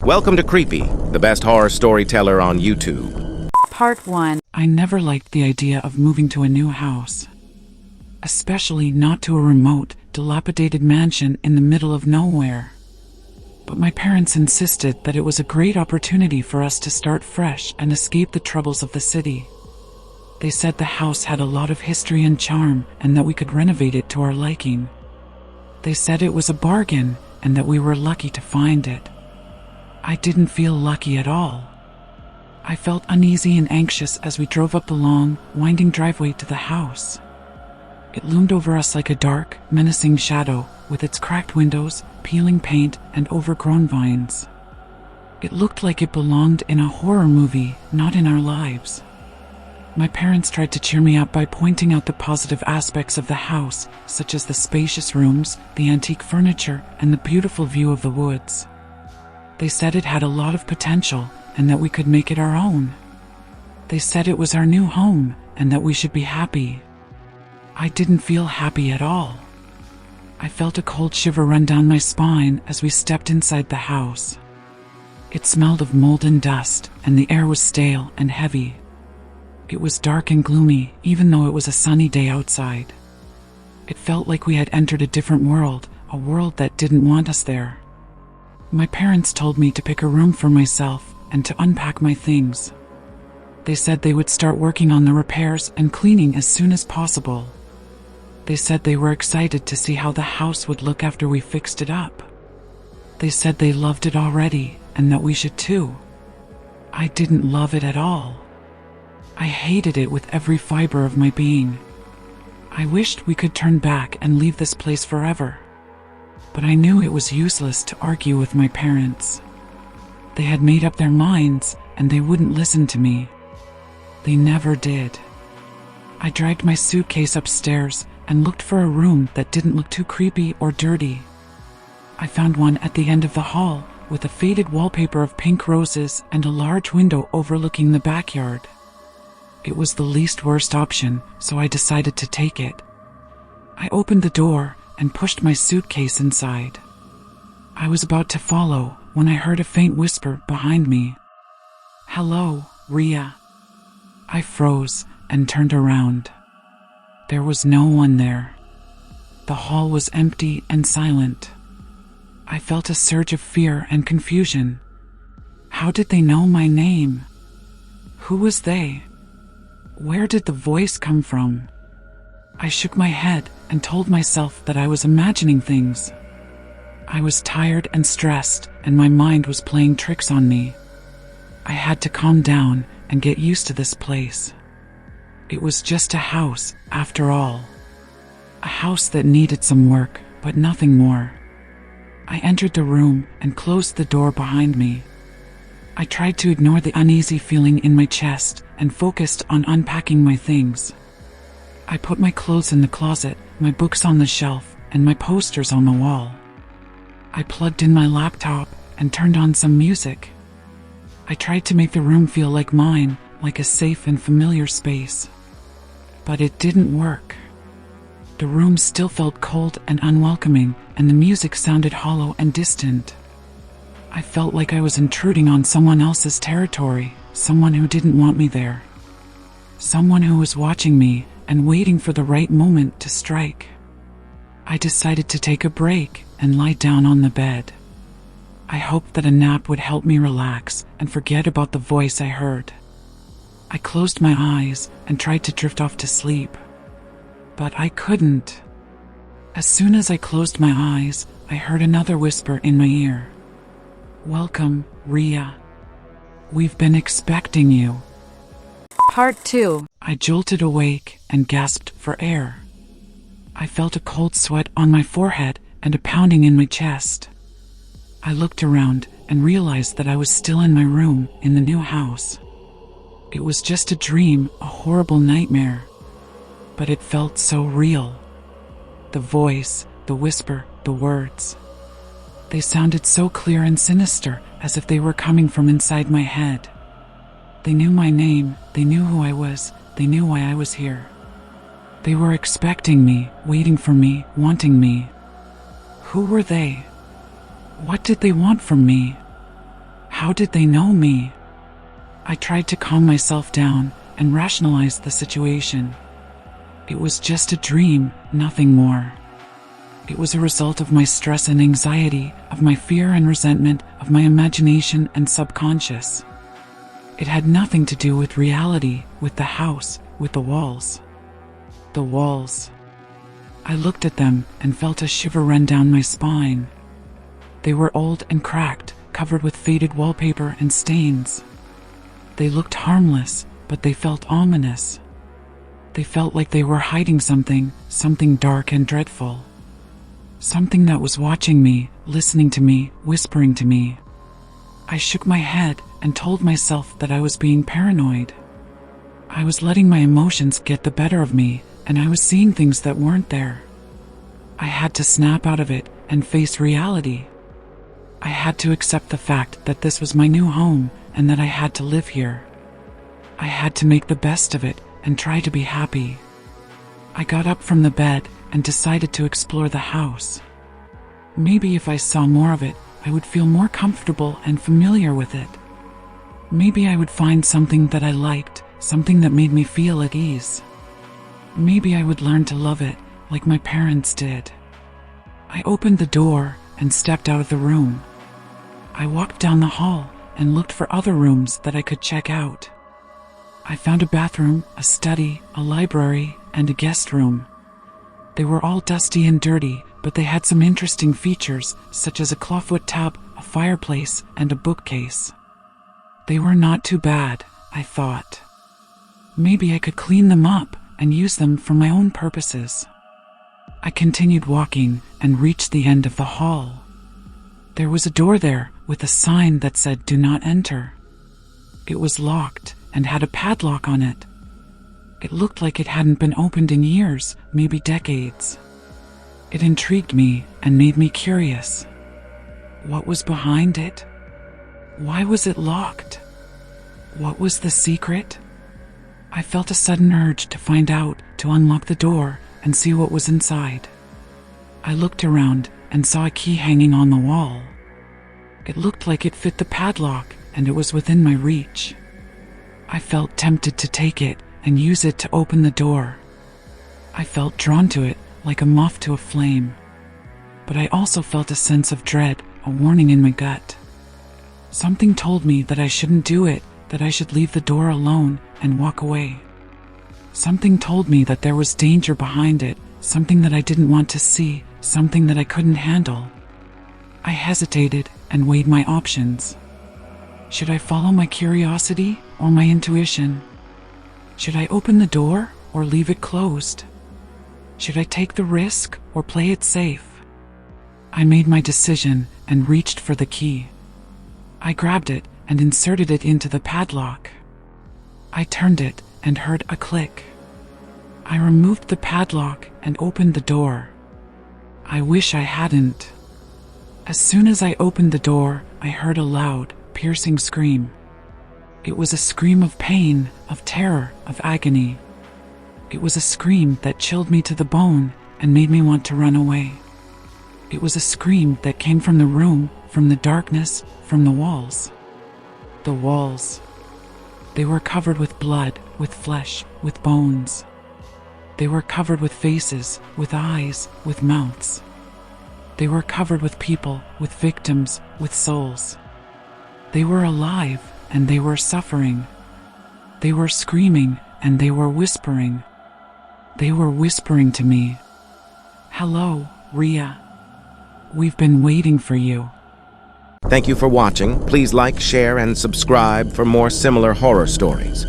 Welcome to Creepy, the best horror storyteller on YouTube. Part 1. I never liked the idea of moving to a new house. Especially not to a remote, dilapidated mansion in the middle of nowhere. But my parents insisted that it was a great opportunity for us to start fresh and escape the troubles of the city. They said the house had a lot of history and charm and that we could renovate it to our liking. They said it was a bargain and that we were lucky to find it. I didn't feel lucky at all. I felt uneasy and anxious as we drove up the long, winding driveway to the house. It loomed over us like a dark, menacing shadow, with its cracked windows, peeling paint, and overgrown vines. It looked like it belonged in a horror movie, not in our lives. My parents tried to cheer me up by pointing out the positive aspects of the house, such as the spacious rooms, the antique furniture, and the beautiful view of the woods. They said it had a lot of potential, and that we could make it our own. They said it was our new home, and that we should be happy. I didn't feel happy at all. I felt a cold shiver run down my spine as we stepped inside the house. It smelled of mold and dust, and the air was stale and heavy. It was dark and gloomy, even though it was a sunny day outside. It felt like we had entered a different world, a world that didn't want us there. My parents told me to pick a room for myself and to unpack my things. They said they would start working on the repairs and cleaning as soon as possible. They said they were excited to see how the house would look after we fixed it up. They said they loved it already and that we should too. I didn't love it at all. I hated it with every fiber of my being. I wished we could turn back and leave this place forever. But I knew it was useless to argue with my parents. They had made up their minds, and they wouldn't listen to me. They never did. I dragged my suitcase upstairs and looked for a room that didn't look too creepy or dirty. I found one at the end of the hall, with a faded wallpaper of pink roses and a large window overlooking the backyard. It was the least worst option, so I decided to take it. I opened the door and pushed my suitcase inside. I was about to follow when I heard a faint whisper behind me. "Hello, Ria." I froze and turned around. There was no one there. The hall was empty and silent. I felt a surge of fear and confusion. How did they know my name? Who was they? Where did the voice come from? I shook my head and told myself that I was imagining things. I was tired and stressed, and my mind was playing tricks on me. I had to calm down and get used to this place. It was just a house, after all. A house that needed some work, but nothing more. I entered the room and closed the door behind me. I tried to ignore the uneasy feeling in my chest and focused on unpacking my things. I put my clothes in the closet, my books on the shelf, and my posters on the wall. I plugged in my laptop and turned on some music. I tried to make the room feel like mine, like a safe and familiar space. But it didn't work. The room still felt cold and unwelcoming, and the music sounded hollow and distant. I felt like I was intruding on someone else's territory, someone who didn't want me there. Someone who was watching me and waiting for the right moment to strike. I decided to take a break and lie down on the bed. I hoped that a nap would help me relax and forget about the voice I heard. I closed my eyes and tried to drift off to sleep. But I couldn't. As soon as I closed my eyes, I heard another whisper in my ear. "Welcome, Ria. We've been expecting you." Part 2. I jolted awake and gasped for air. I felt a cold sweat on my forehead and a pounding in my chest. I looked around and realized that I was still in my room in the new house. It was just a dream, a horrible nightmare. But it felt so real. The voice, the whisper, the words. They sounded so clear and sinister, as if they were coming from inside my head. They knew my name, they knew who I was, they knew why I was here. They were expecting me, waiting for me, wanting me. Who were they? What did they want from me? How did they know me? I tried to calm myself down and rationalize the situation. It was just a dream, nothing more. It was a result of my stress and anxiety, of my fear and resentment, of my imagination and subconscious. It had nothing to do with reality, with the house, with the walls. The walls. I looked at them and felt a shiver run down my spine. They were old and cracked, covered with faded wallpaper and stains. They looked harmless, but they felt ominous. They felt like they were hiding something, something dark and dreadful. Something that was watching me, listening to me, whispering to me. I shook my head and told myself that I was being paranoid. I was letting my emotions get the better of me, and I was seeing things that weren't there. I had to snap out of it and face reality. I had to accept the fact that this was my new home and that I had to live here. I had to make the best of it and try to be happy. I got up from the bed and decided to explore the house. Maybe if I saw more of it, I would feel more comfortable and familiar with it. Maybe I would find something that I liked, something that made me feel at ease. Maybe I would learn to love it like my parents did. I opened the door and stepped out of the room. I walked down the hall and looked for other rooms that I could check out. I found a bathroom, a study, a library, and a guest room. They were all dusty and dirty, but they had some interesting features, such as a clawfoot tub, a fireplace, and a bookcase. They were not too bad, I thought. Maybe I could clean them up and use them for my own purposes. I continued walking and reached the end of the hall. There was a door there with a sign that said "Do not enter." It was locked and had a padlock on it. It looked like it hadn't been opened in years, maybe decades. It intrigued me and made me curious. What was behind it? Why was it locked? What was the secret? I felt a sudden urge to find out, to unlock the door and see what was inside. I looked around and saw a key hanging on the wall. It looked like it fit the padlock and it was within my reach. I felt tempted to take it and use it to open the door. I felt drawn to it like a moth to a flame. But I also felt a sense of dread, a warning in my gut. Something told me that I shouldn't do it, that I should leave the door alone and walk away. Something told me that there was danger behind it, something that I didn't want to see, something that I couldn't handle. I hesitated and weighed my options. Should I follow my curiosity or my intuition? Should I open the door or leave it closed? Should I take the risk or play it safe? I made my decision and reached for the key. I grabbed it and inserted it into the padlock. I turned it and heard a click. I removed the padlock and opened the door. I wish I hadn't. As soon as I opened the door, I heard a loud, piercing scream. It was a scream of pain, of terror, of agony. It was a scream that chilled me to the bone and made me want to run away. It was a scream that came from the room, from the darkness, from the walls. The walls. They were covered with blood, with flesh, with bones. They were covered with faces, with eyes, with mouths. They were covered with people, with victims, with souls. They were alive, and they were suffering. They were screaming, and they were whispering. They were whispering to me, "Hello, Ria. We've been waiting for you." Thank you for watching. Please like, share, and subscribe for more similar horror stories.